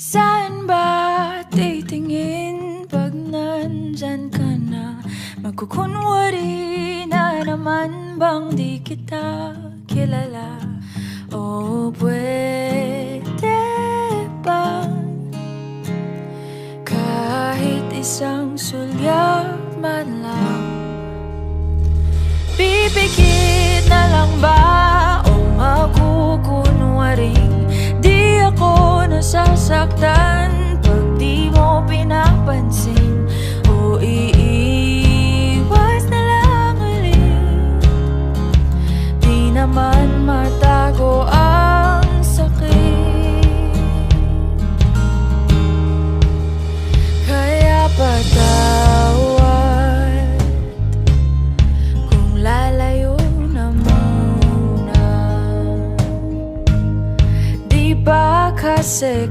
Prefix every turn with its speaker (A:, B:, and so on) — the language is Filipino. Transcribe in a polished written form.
A: Saan ba titingin pag nandyan ka na? Magkukunwari na naman bang di kita kilala? O pwede bang kahit isang sulyap man lang? Pipikit na lang ba o magkukunwaring di ako nasasaktan pag di mo pinapansin? O iiwas na lang ulit, di naman matago ang sakit. Kaya patawad kung lalayo na muna. Di ba kasi